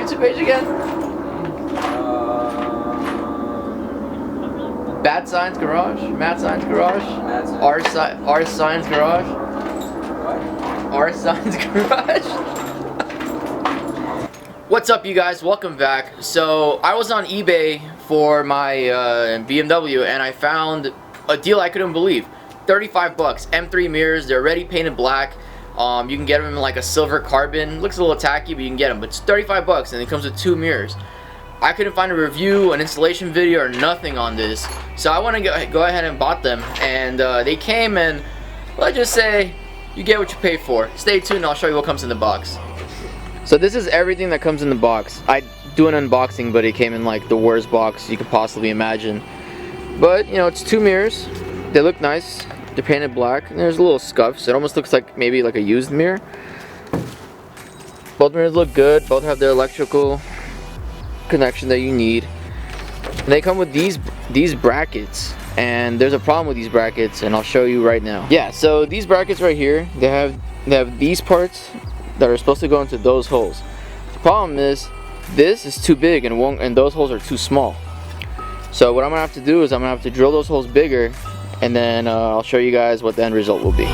YouTube page again? Bad Signs Garage? Matt Signs Garage? R Signs Garage? What? R Signs Garage? What's up, you guys? Welcome back. So I was on eBay for my BMW and I found a deal I couldn't believe. 35 bucks, M3 mirrors, they're already painted black. You can get them in like a silver carbon. Looks a little tacky, but you can get them. But it's 35 bucks and it comes with 2 mirrors. I couldn't find a review, an installation video, or nothing on this. So I want to go ahead and bought them. And they came, and let's just say you get what you pay for. Stay tuned and I'll show you what comes in the box. So this is everything that comes in the box. I do an unboxing, but it came in like the worst box you could possibly imagine. But, you know, it's 2 mirrors. They look nice. They're painted black, and there's a little scuff, so it almost looks like maybe like a used mirror. Both mirrors look good. Both have the electrical connection that you need. And they come with these brackets, and there's a problem with these brackets, and I'll show you right now. Yeah, so these brackets right here, they have these parts that are supposed to go into those holes. The problem is this is too big, and those holes are too small. So what I'm gonna have to do is I'm gonna have to drill those holes bigger, and then I'll show you guys what the end result will be.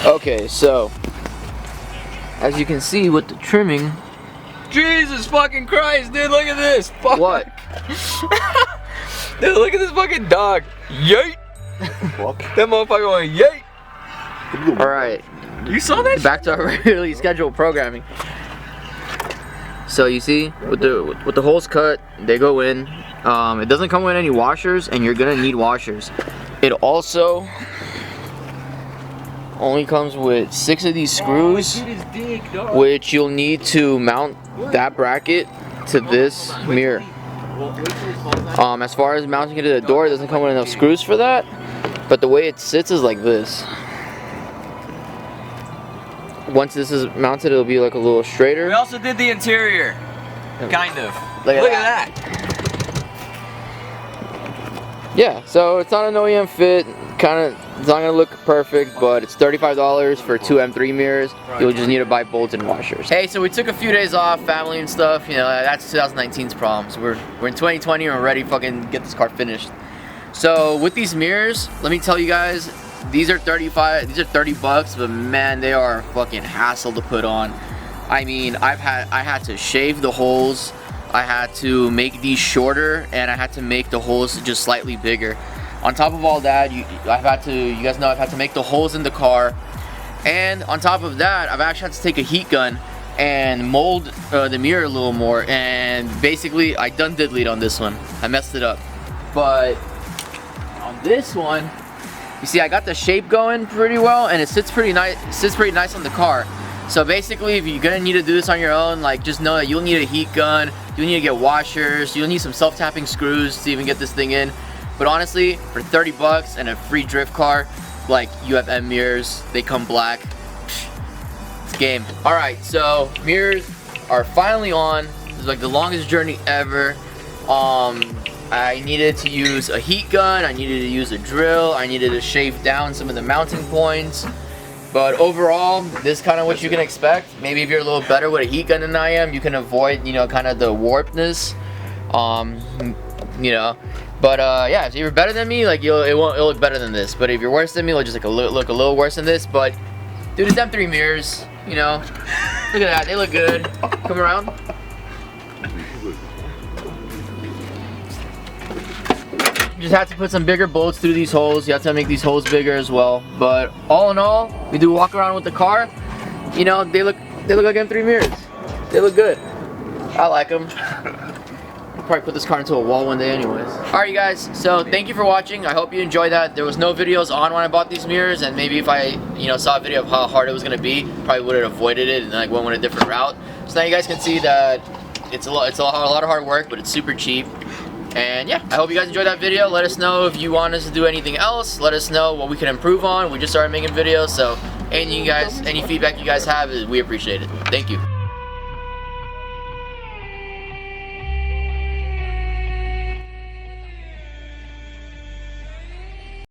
Okay, so as you can see with the trimming, Jesus fucking Christ, dude, look at this. Fuck. What? Dude, look at this fucking dog. Yeet. That motherfucker went yeet. Alright. You saw that? Back to our regularly scheduled programming. So you see, with the holes cut, they go in. It doesn't come with any washers, and you're gonna need washers. It also only comes with 6 of these screws, which you'll need to mount that bracket to this mirror. As far as mounting it to the door, it doesn't come with enough screws for that, but the way it sits is like this. Once this is mounted, it'll be like a little straighter. We also did the interior, kind of. Look at that. Yeah, so it's not an OEM fit. It's not gonna look perfect, but it's $35 for 2 M3 mirrors. You'll just need to buy bolts and washers. Hey, so we took a few days off, family and stuff. You know, that's 2019's problem. So we're in 2020 and we're ready to fucking get this car finished. So with these mirrors, let me tell you guys, these are 30 bucks, but man, they are a fucking hassle to put on. I mean, I had to shave the holes, I had to make these shorter, and I had to make the holes just slightly bigger. On top of all that, you guys know I've had to make the holes in the car, and on top of that, I've actually had to take a heat gun and mold the mirror a little more. And basically, I done diddlied on this one. I messed it up, but on this one, you see, I got the shape going pretty well, and it sits pretty nice. Sits pretty nice on the car. So basically, if you're gonna need to do this on your own, like just know that you'll need a heat gun. You'll need to get washers. You'll need some self-tapping screws to even get this thing in. But honestly, for 30 bucks and a free drift car, like UFM mirrors, they come black. It's game. Alright, so mirrors are finally on. It's like the longest journey ever. I needed to use a heat gun, I needed to use a drill, I needed to shave down some of the mounting points. But overall, this is kind of what you can expect. Maybe if you're a little better with a heat gun than I am, you can avoid, you know, kind of the warpedness. You know. But yeah, if you're better than me, like it'll look better than this. But if you're worse than me, it'll just like look a little worse than this. But dude, it's M3 mirrors, you know. Look at that, they look good. Come around. You just have to put some bigger bolts through these holes. You have to make these holes bigger as well. But all in all, we do walk around with the car. You know, they look like M3 mirrors. They look good. I like them. probably put this car into a wall one day anyways. Alright you guys, so thank you for watching. I hope you enjoyed that. There was no videos on when I bought these mirrors, and maybe if I, you know, saw a video of how hard it was going to be, probably would have avoided it and like went with a different route. So now you guys can see that it's a lot of hard work, but it's super cheap. And yeah, I hope you guys enjoyed that video. Let us know if you want us to do anything else. Let us know what we can improve on. We just started making videos, so any feedback you guys have, we appreciate it. Thank you.